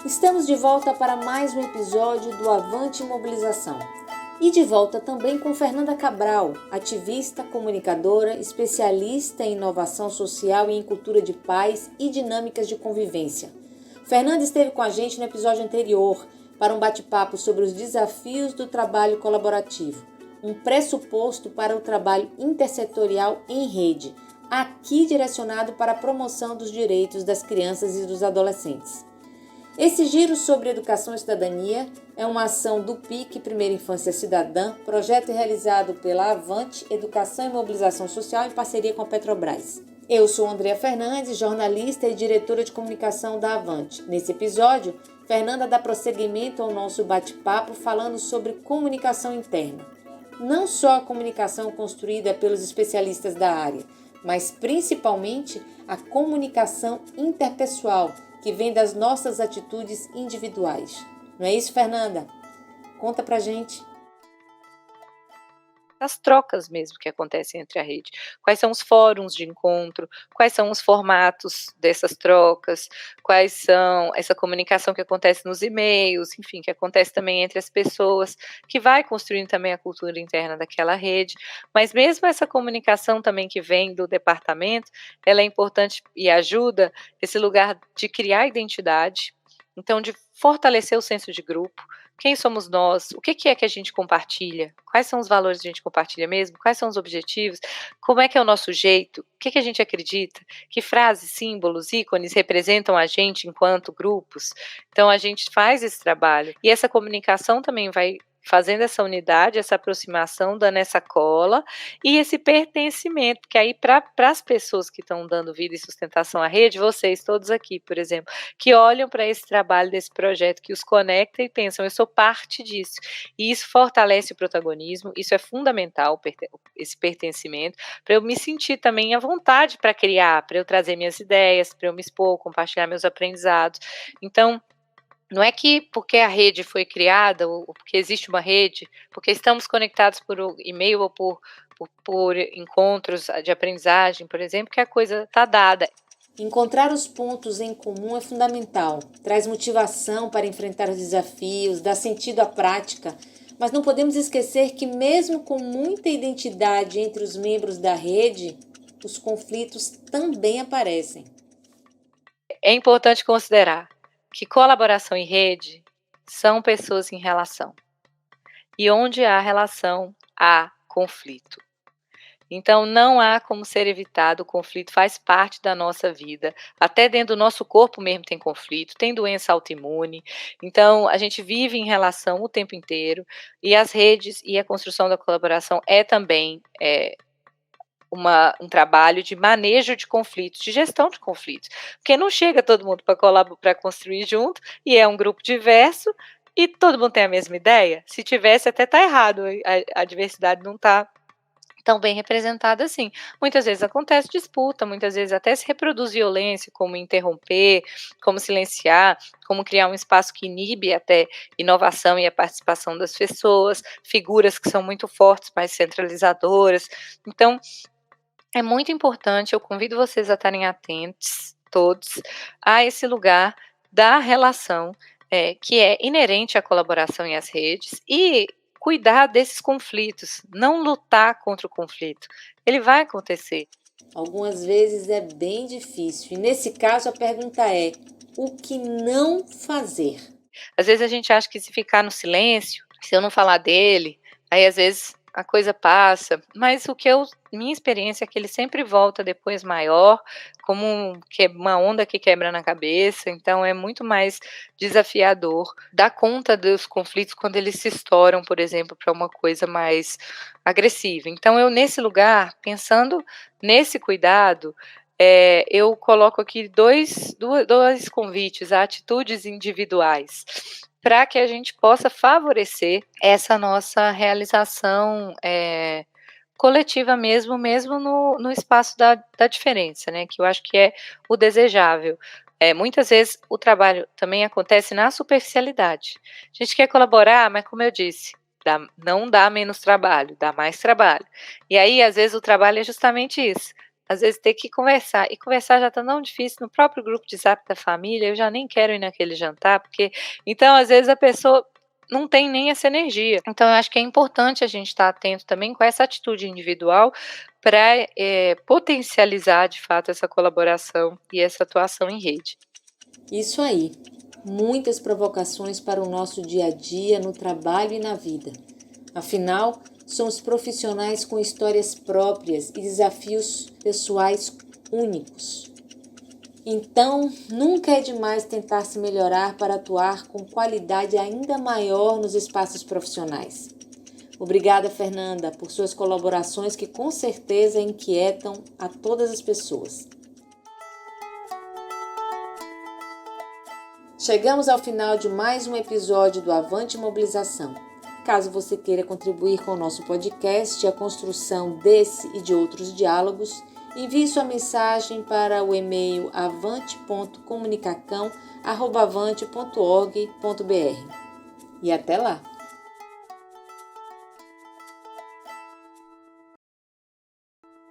Estamos de volta para mais um episódio do Avante Mobilização. E de volta também com Fernanda Cabral, ativista, comunicadora, especialista em inovação social e em cultura de paz e dinâmicas de convivência. Fernanda esteve com a gente no episódio anterior para um bate-papo sobre os desafios do trabalho colaborativo, um pressuposto para o trabalho intersetorial em rede, aqui direcionado para a promoção dos direitos das crianças e dos adolescentes. Esse giro sobre educação e cidadania é uma ação do PIC Primeira Infância Cidadã, projeto realizado pela Avante Educação e Mobilização Social em parceria com a Petrobras. Eu sou Andrea Fernandes, jornalista e diretora de comunicação da Avante. Nesse episódio, Fernanda dá prosseguimento ao nosso bate-papo falando sobre comunicação interna. Não só a comunicação construída pelos especialistas da área, mas principalmente a comunicação interpessoal, que vem das nossas atitudes individuais. Não é isso, Fernanda? Conta pra gente. As trocas mesmo que acontecem entre a rede. Quais são os fóruns de encontro, quais são os formatos dessas trocas, quais são essa comunicação que acontece nos e-mails, enfim, que acontece também entre as pessoas, que vai construindo também a cultura interna daquela rede, mas mesmo essa comunicação também que vem do departamento, ela é importante e ajuda esse lugar de criar identidade, então de fortalecer o senso de grupo. Quem somos nós? O que é que a gente compartilha? Quais são os valores que a gente compartilha mesmo? Quais são os objetivos? Como é que é o nosso jeito? O que a gente acredita? Que frases, símbolos, ícones representam a gente enquanto grupos? Então a gente faz esse trabalho e essa comunicação também vai fazendo essa unidade, essa aproximação, dando essa cola e esse pertencimento, que aí para as pessoas que estão dando vida e sustentação à rede, vocês todos aqui, por exemplo, que olham para esse trabalho desse projeto, que os conecta e pensam, eu sou parte disso. E isso fortalece o protagonismo, isso é fundamental, esse pertencimento, para eu me sentir também à vontade para criar, para eu trazer minhas ideias, para eu me expor, compartilhar meus aprendizados. Então, não é que porque a rede foi criada, ou porque existe uma rede, porque estamos conectados por e-mail ou por encontros de aprendizagem, por exemplo, que a coisa está dada. Encontrar os pontos em comum é fundamental, traz motivação para enfrentar os desafios, dá sentido à prática, mas não podemos esquecer que mesmo com muita identidade entre os membros da rede, os conflitos também aparecem. É importante considerar que colaboração e rede são pessoas em relação. E onde há relação, há conflito. Então, não há como ser evitado, o conflito faz parte da nossa vida, até dentro do nosso corpo mesmo tem conflito, tem doença autoimune, então a gente vive em relação o tempo inteiro, e as redes e a construção da colaboração é também um trabalho de manejo de conflitos, de gestão de conflitos, porque não chega todo mundo para construir junto, e é um grupo diverso, e todo mundo tem a mesma ideia, se tivesse até está errado, a diversidade não está tão bem representada assim. Muitas vezes acontece disputa, muitas vezes até se reproduz violência, como interromper, como silenciar, como criar um espaço que inibe até inovação e a participação das pessoas, figuras que são muito fortes, mais centralizadoras. Então, é muito importante, eu convido vocês a estarem atentos, todos, a esse lugar da relação, que é inerente à colaboração e às redes, e cuidar desses conflitos, não lutar contra o conflito, ele vai acontecer. Algumas vezes é bem difícil, e nesse caso a pergunta é: o que não fazer? Às vezes a gente acha que se ficar no silêncio, se eu não falar dele, aí às vezes a coisa passa, mas minha experiência é que ele sempre volta depois maior, como uma onda que quebra na cabeça, então é muito mais desafiador dar conta dos conflitos quando eles se estouram, por exemplo, para uma coisa mais agressiva. Então eu nesse lugar, pensando nesse cuidado, eu coloco aqui dois convites a atitudes individuais, para que a gente possa favorecer essa nossa realização, coletiva mesmo no espaço da diferença, né, que eu acho que é o desejável. Muitas vezes o trabalho também acontece na superficialidade. A gente quer colaborar, mas como eu disse, não dá menos trabalho, dá mais trabalho. E aí, às vezes, o trabalho é justamente isso, Às vezes ter que conversar, e conversar já tá tão difícil no próprio grupo de Zap da família, eu já nem quero ir naquele jantar, porque então às vezes a pessoa não tem nem essa energia. Então eu acho que é importante a gente estar atento também com essa atitude individual para potencializar de fato essa colaboração e essa atuação em rede. Isso aí. Muitas provocações para o nosso dia a dia, no trabalho e na vida. Afinal, somos profissionais com histórias próprias e desafios pessoais únicos. Então, nunca é demais tentar se melhorar para atuar com qualidade ainda maior nos espaços profissionais. Obrigada, Fernanda, por suas colaborações que com certeza inquietam a todas as pessoas. Chegamos ao final de mais um episódio do Avante Mobilização. Caso você queira contribuir com o nosso podcast e a construção desse e de outros diálogos, envie sua mensagem para o e-mail avante.comunicacão@avante.org.br. E até lá!